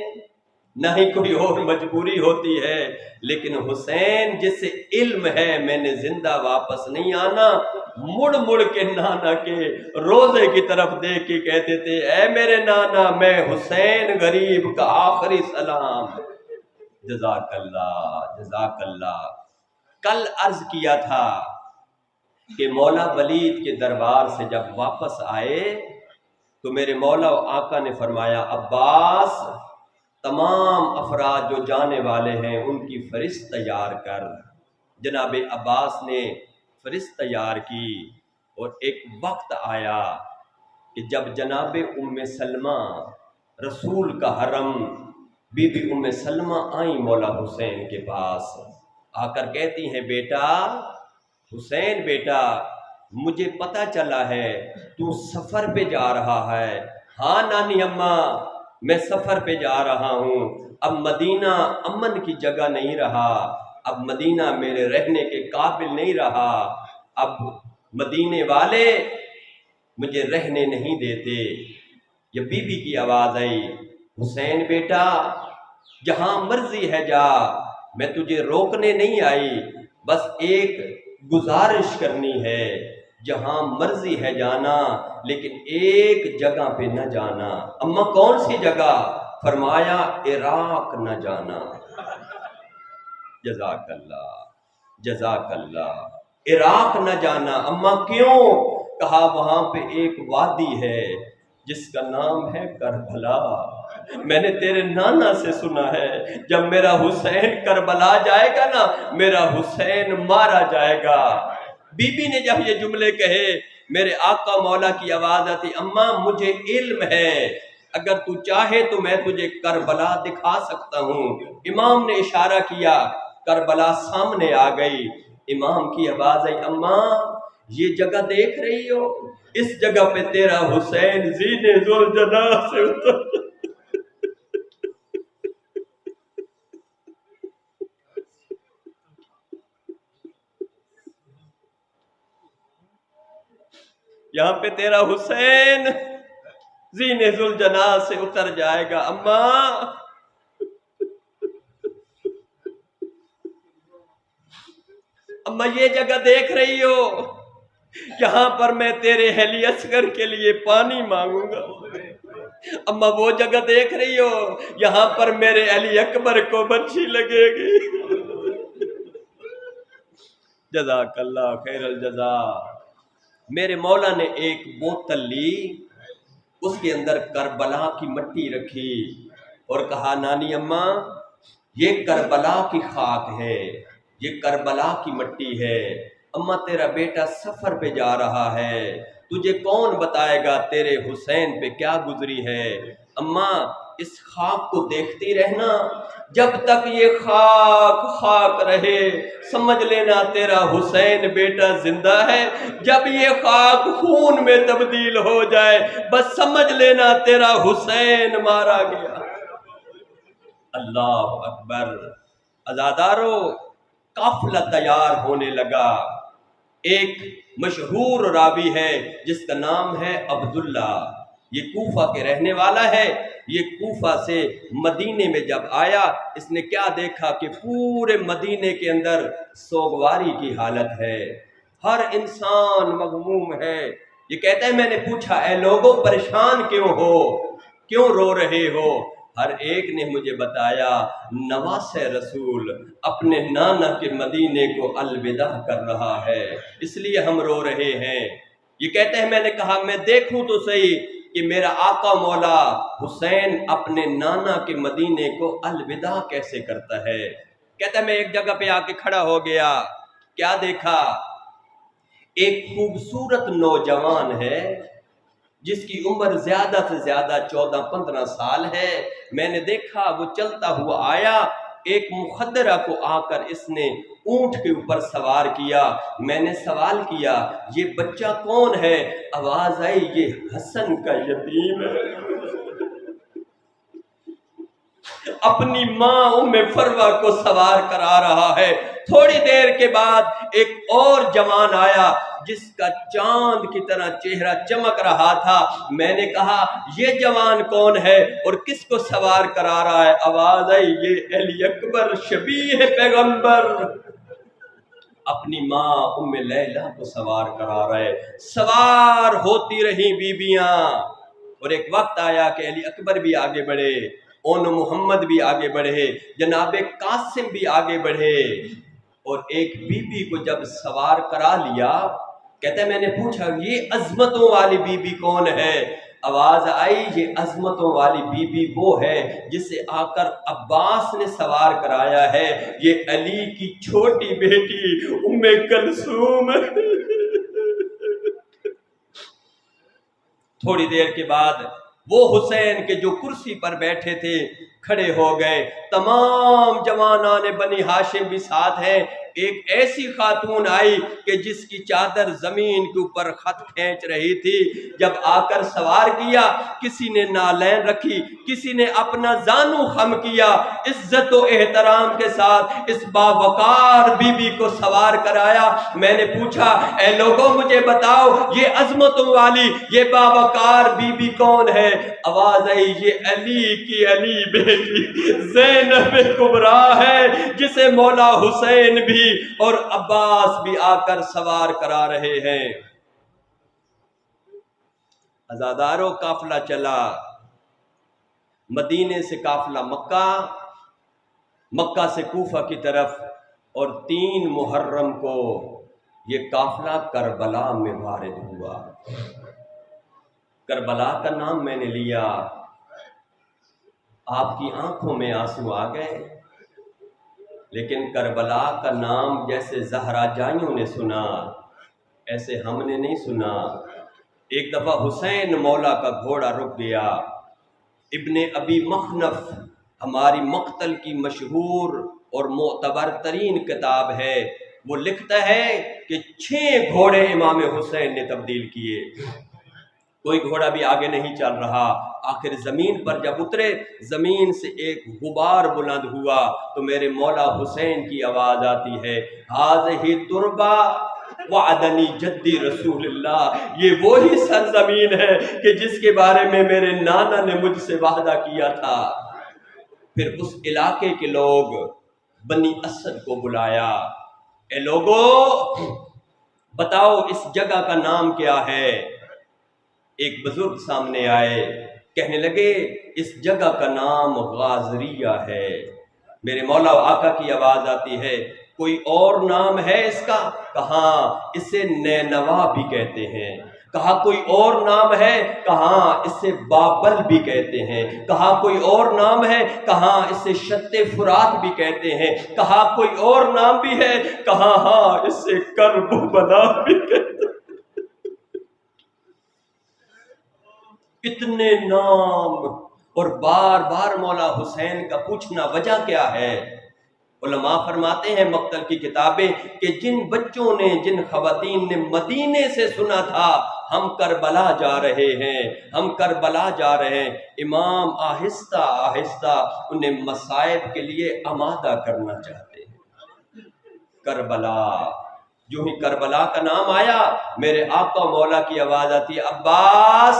نہ ہی کوئی اور مجبوری ہوتی ہے، لیکن حسین جس سے علم ہے میں نے زندہ واپس نہیں آنا، مڑ مڑ کے نانا کے روزے کی طرف دیکھ کے کہتے تھے اے میرے نانا میں حسین غریب کا آخری سلام۔ جزاک اللہ جزاک اللہ۔ کل عرض کیا تھا کہ مولا ولید کے دربار سے جب واپس آئے تو میرے مولا و آقا نے فرمایا عباس تمام افراد جو جانے والے ہیں ان کی فہرست تیار کر۔ جناب عباس نے فہرست تیار کی، اور ایک وقت آیا کہ جب جناب ام سلمہ رسول کا حرم بی بی ام سلمہ آئیں مولا حسین کے پاس، آ کر کہتی ہیں بیٹا حسین بیٹا مجھے پتہ چلا ہے تو سفر پہ جا رہا ہے۔ ہاں نانی اماں میں سفر پہ جا رہا ہوں، اب مدینہ امن کی جگہ نہیں رہا، اب مدینہ میرے رہنے کے قابل نہیں رہا، اب مدینے والے مجھے رہنے نہیں دیتے۔ یہ بی بی کی آواز آئی حسین بیٹا جہاں مرضی ہے جا، میں تجھے روکنے نہیں آئی، بس ایک گزارش کرنی ہے، جہاں مرضی ہے جانا لیکن ایک جگہ پہ نہ جانا۔ اما کون سی جگہ؟ فرمایا عراق نہ جانا۔ جزاک اللہ جزاک اللہ۔ عراق نہ جانا، اما کیوں؟ کہا وہاں پہ ایک وادی ہے جس کا نام ہے کربلا، میں نے تیرے نانا سے سنا ہے جب میرا حسین کربلا جائے گا نا میرا حسین مارا جائے گا۔ بی بی نے جب یہ جملے کہے میرے آقا مولا کی آواز آتی اماں مجھے علم ہے، اگر تو چاہے تو میں تجھے کربلا دکھا سکتا ہوں۔ امام نے اشارہ کیا، کربلا سامنے آ گئی، امام کی آواز آئی اماں یہ جگہ دیکھ رہی ہو، اس جگہ پہ تیرا حسین زینے ذوالجلال سے اتر۔ یہاں پہ تیرا حسین زینے ذوالجلال سے اتر جائے گا۔ اماں یہ جگہ دیکھ رہی ہو، یہاں پر میں تیرے اہل اصغر کے لیے پانی مانگوں گا۔ اماں وہ جگہ دیکھ رہی ہو، یہاں پر میرے علی اکبر کو مچھی لگے گی۔ جزاک اللہ خیر الجزا۔ میرے مولا نے ایک بوتل لی، اس کے اندر کربلا کی مٹی رکھی اور کہا نانی اماں یہ کربلا کی خاک ہے، یہ کربلا کی مٹی ہے، اماں تیرا بیٹا سفر پہ جا رہا ہے، تجھے کون بتائے گا تیرے حسین پہ کیا گزری ہے۔ اماں اس خاک کو دیکھتی رہنا، جب تک یہ خاک خاک رہے سمجھ لینا تیرا حسین بیٹا زندہ ہے، جب یہ خاک خون میں تبدیل ہو جائے بس سمجھ لینا تیرا حسین مارا گیا۔ اللہ اکبر۔ عزادارو، قافلہ تیار ہونے لگا۔ ایک مشہور راوی ہے جس کا نام ہے عبداللہ، یہ کوفہ کے رہنے والا ہے۔ یہ کوفہ سے مدینے میں جب آیا، اس نے کیا دیکھا کہ پورے مدینے کے اندر سوگواری کی حالت ہے، ہر انسان مغموم ہے۔ یہ کہتا ہے میں نے پوچھا اے لوگوں پریشان کیوں ہو، کیوں رو رہے ہو؟ ہر ایک نے مجھے بتایا نواس رسول اپنے نانا کے مدینے کو الوداع کر رہا ہے، اس لیے ہم رو رہے ہیں۔ یہ کہتے ہیں میں نے کہا میں دیکھوں تو صحیح کہ میرا آقا مولا حسین اپنے نانا کے مدینے کو الوداع کیسے کرتا ہے۔ کہتا ہے میں ایک جگہ پہ آ کے کھڑا ہو گیا، کیا دیکھا؟ ایک خوبصورت نوجوان ہے جس کی عمر زیادہ سے زیادہ 14-15 سال ہے۔ میں نے دیکھا وہ چلتا ہوا آیا، ایک مخدرہ کو آ کر اس نے اونٹ کے اوپر سوار کیا۔ میں نے سوال کیا یہ بچہ کون ہے؟ آواز آئی یہ حسن کا یتیم ہے، اپنی ماں ام فروہ کو سوار کرا رہا ہے۔ تھوڑی دیر کے بعد ایک اور جوان آیا جس کا چاند کی طرح چہرہ چمک رہا تھا۔ میں نے کہا یہ جوان کون ہے اور کس کو سوار کرا رہا ہے؟ آواز آئی یہ علی اکبر شبیہ پیغمبر اپنی ماں ام لیلہ کو سوار کرا رہے۔ سوار ہوتی رہی بیبیاں، اور ایک وقت آیا کہ علی اکبر بھی آگے بڑھے، اون محمد بھی آگے بڑھے، جناب قاسم بھی آگے بڑھے، اور ایک بی بی کو جب سوار کرا لیا، کہتے ہیں میں نے پوچھا یہ عظمتوں والی بی بی کون ہے؟ آواز آئی یہ عظمتوں والی بی بی وہ ہے جسے آ کر عباس نے سوار کرایا ہے، یہ علی کی چھوٹی بیٹی ام کلثوم۔ تھوڑی دیر کے بعد وہ حسین کے جو کرسی پر بیٹھے تھے کھڑے ہو گئے، تمام جوانان بنی ہاشم بھی ساتھ ہیں۔ ایک ایسی خاتون آئی کہ جس کی چادر زمین کے اوپر خط کھینچ رہی تھی، جب آ کر سوار کیا کسی نے نالین رکھی، کسی نے اپنا زانو خم کیا، عزت و احترام کے ساتھ اس باوقار بی بی کو سوار کرایا۔ میں نے پوچھا اے لوگوں مجھے بتاؤ یہ عظمتوں والی یہ باوقار بی بی کون ہے؟ آواز آئی یہ علی کی علی بیٹی زینب کبریٰ ہے، جسے مولا حسین بھی اور عباس بھی آ کر سوار کرا رہے ہیں۔ عزادارو قافلہ چلا، مدینے سے قافلہ مکہ، مکہ سے کوفہ کی طرف، اور 3 محرم کو یہ قافلہ کربلا میں وارد ہوا۔ کربلا کا نام میں نے لیا، آپ کی آنکھوں میں آنسو آ گئے، لیکن کربلا کا نام جیسے زہرا جائیوں نے سنا ایسے ہم نے نہیں سنا۔ ایک دفعہ حسین مولا کا گھوڑا رک گیا۔ ابن ابی مخنف ہماری مقتل کی مشہور اور معتبر ترین کتاب ہے، وہ لکھتا ہے کہ 6 گھوڑے امام حسین نے تبدیل کیے، کوئی گھوڑا بھی آگے نہیں چل رہا۔ آخر زمین پر جب اترے، زمین سے ایک غبار بلند ہوا تو میرے مولا حسین کی آواز آتی ہے ہذہ تربہ وعدنی جدی رسول اللہ، یہ وہی سرزمین ہے کہ جس کے بارے میں میرے نانا نے مجھ سے وعدہ کیا تھا۔ پھر اس علاقے کے لوگ بنی اسد کو بلایا، اے لوگو بتاؤ اس جگہ کا نام کیا ہے؟ ایک بزرگ سامنے آئے، کہنے لگے اس جگہ کا نام غازریہ ہے۔ میرے مولا و آقا کی آواز آتی ہے کوئی اور نام ہے اس کا؟ کہاں اسے نینوا بھی کہتے ہیں۔ کہا کوئی اور نام ہے؟ کہاں اسے بابل بھی کہتے ہیں۔ کہا کوئی اور نام ہے؟ کہاں اسے شط فرات بھی کہتے ہیں۔ کہا کوئی اور نام بھی ہے؟ کہا ہاں اسے کربلا بھی کہتے ہیں۔ اتنے نام اور بار بار مولا حسین کا پوچھنا وجہ کیا ہے؟ علماء فرماتے ہیں مقتل کی کتابیں کہ جن بچوں نے، جن خواتین نے مدینے سے سنا تھا ہم کربلا جا رہے ہیں، ہم کربلا جا رہے ہیں، امام آہستہ آہستہ انہیں مصائب کے لیے آمادہ کرنا چاہتے ہیں۔ کربلا، جو ہی کربلا کا نام آیا میرے آقا مولا کی آواز آتی ہے، عباس،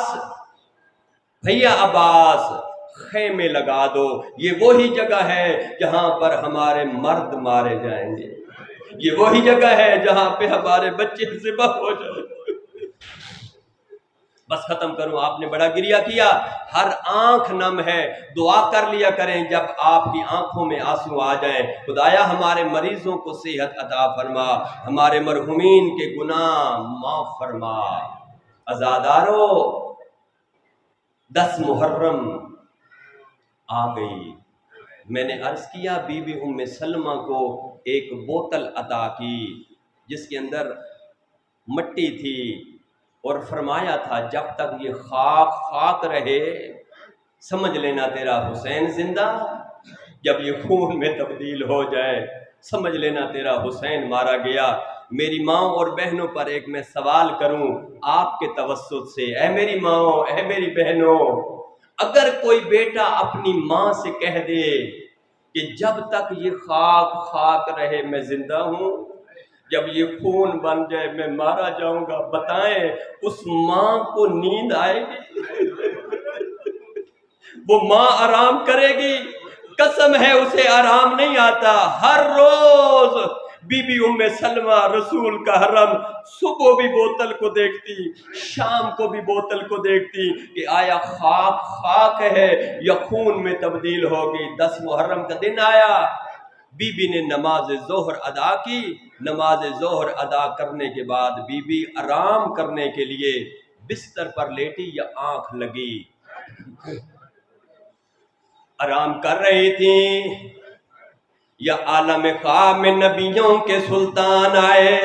بھیا عباس، خیمے لگا دو، یہ وہی جگہ ہے جہاں پر ہمارے مرد مارے جائیں گے، یہ وہی جگہ ہے جہاں پہ ہمارے بچے ذبح ہو جائیں گے۔ بس ختم کروں، آپ نے بڑا گریہ کیا، ہر آنکھ نم ہے، دعا کر لیا کریں جب آپ کی آنکھوں میں آنسو آ جائیں، خدایا ہمارے مریضوں کو صحت عطا فرما، ہمارے مرحومین کے گناہ معاف فرما۔ عزادارو، 10 محرم آ گئی، میں نے عرض کیا بی بی ام سلمہ کو ایک بوتل عطا کی جس کے اندر مٹی تھی، اور فرمایا تھا جب تک یہ خاک خاک رہے سمجھ لینا تیرا حسین زندہ، جب یہ خون میں تبدیل ہو جائے سمجھ لینا تیرا حسین مارا گیا۔ میری ماں اور بہنوں پر ایک میں سوال کروں آپ کے توسط سے، اے میری ماں، اے میری بہنوں، اگر کوئی بیٹا اپنی ماں سے کہہ دے کہ جب تک یہ خاک خاک رہے میں زندہ ہوں، جب یہ خون بن جائے میں مارا جاؤں گا، بتائیں اس ماں کو نیند آئے گی؟ وہ ماں آرام کرے گی؟ قسم ہے اسے آرام نہیں آتا۔ ہر روز بی بی ام سلمہ رسول کا حرم صبح بھی بوتل کو دیکھتی، شام کو بھی بوتل کو دیکھتی کہ آیا خاک خاک ہے یا خون میں تبدیل ہوگی۔ 10 محرم کا دن آیا، بی بی نے نماز ظہر ادا کی، نماز ظہر ادا کرنے کے بعد بی بی آرام کرنے کے لیے بستر پر لیٹی یا آنکھ لگی، آرام کر رہی تھی، یا عالم خواب میں نبیوں کے سلطان آئے۔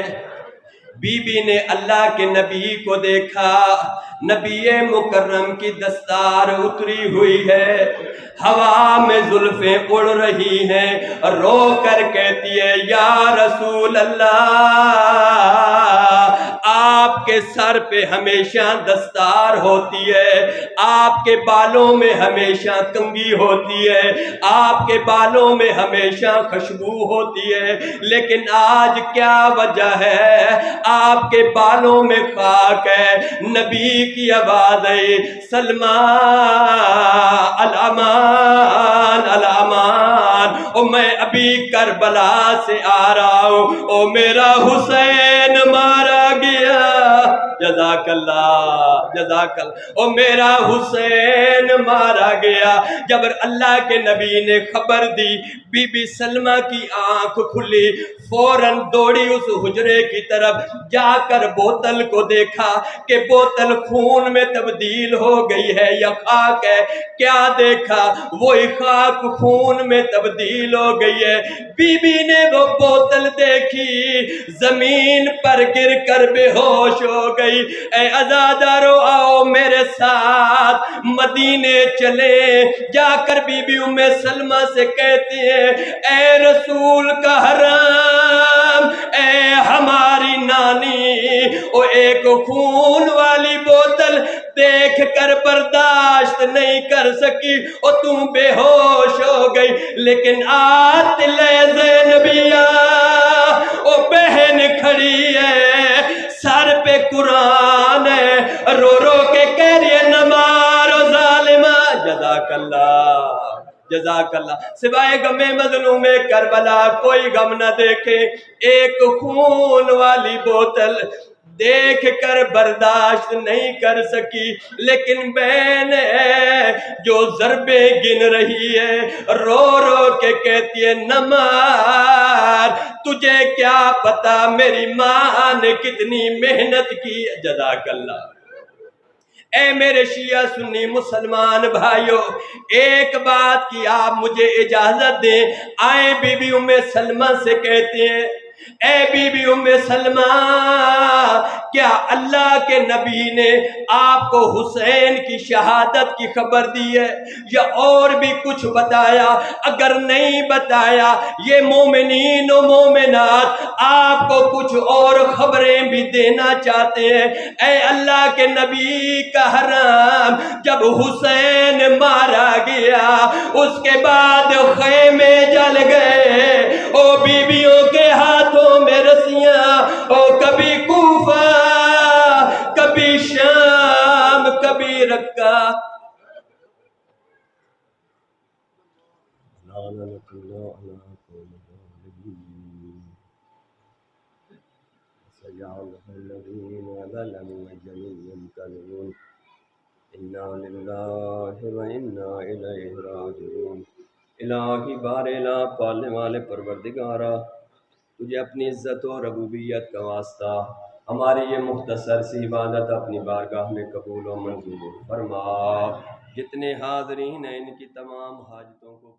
بی بی نے اللہ کے نبی کو دیکھا، نبی مکرم کی دستار اتری ہوئی ہے، ہوا میں زلفیں اڑ رہی ہیں، رو کر کہتی ہے یا رسول اللہ، آپ کے سر پہ ہمیشہ دستار ہوتی ہے، آپ کے بالوں میں ہمیشہ کنگھی ہوتی ہے، آپ کے بالوں میں ہمیشہ خوشبو ہوتی ہے، لیکن آج کیا وجہ ہے آپ کے بالوں میں خاک ہے؟ نبی کی آواز ہے، سلمہ الامان الامان، او میں ابھی کربلا سے آ رہا ہوں، او میرا حسین مارا گیا، جزاک اللہ جزاک اللہ، او میرا حسین مارا گیا۔ جب اللہ کے نبی نے خبر دی بی بی سلمہ کی آنکھ کھلی، فوراً دوڑی اس حجرے کی طرف، جا کر بوتل کو دیکھا کہ بوتل خون میں تبدیل ہو گئی ہے یا خاک ہے، کیا دیکھا؟ وہی خاک خون میں تبدیل ہو گئی ہے۔ بی بی نے وہ بوتل دیکھی، زمین پر گر کر بے ہوش ہو گئی۔ اے عزادارو، آؤ میرے ساتھ مدینے چلے، جا کر بی بی ام سلمہ سے کہتی ہیں، اے رسول کا حرم، اے ہماری نانی، او ایک خون والی بوتل دیکھ کر برداشت نہیں کر سکی، او تم بے ہوش ہو گئی، لیکن آت لے زینبیہ، او بہن کھڑی ہے، سر پہ قرآن ہے، رو رو کے کہہ رہی ہے نہ مارو ظالمہ، جزاک اللہ جزاک اللہ، سوائے غم مظلوم کربلا کوئی غم نہ دیکھے۔ ایک خون والی بوتل دیکھ کر برداشت نہیں کر سکی، لیکن بہن ہے جو ضربیں گن رہی ہے، رو رو کے کہتی ہے نہ مار، تجھے کیا پتا میری ماں نے کتنی محنت کی، جزاک اللہ۔ اے میرے شیعہ سنی مسلمان بھائیو، ایک بات کی آپ مجھے اجازت دیں، آئیں بی بی ام سلمہ سے کہتے ہیں اے بی بی ام سلمہ، کیا اللہ کے نبی نے آپ کو حسین کی شہادت کی خبر دی ہے یا اور بھی کچھ بتایا؟ اگر نہیں بتایا، یہ مومنین و مومنات آپ کو کچھ اور خبریں بھی دینا چاہتے ہیں۔ اے اللہ کے نبی کا حرام، جب حسین مارا گیا اس کے بعد خیمے جل گئے، او بیویوں کے ہاتھوں میں رسیاں، او کبھی کوفہ، کبھی شام، کبھی رکہ۔ الہی بار الہ پالنے والے پروردگارا، تجھے اپنی عزت و ربوبیت کا واسطہ ہماری یہ مختصر سی عبادت اپنی بارگاہ میں قبول و منظور فرما۔ جتنے حاضرین ہیں ان کی تمام حاجتوں کو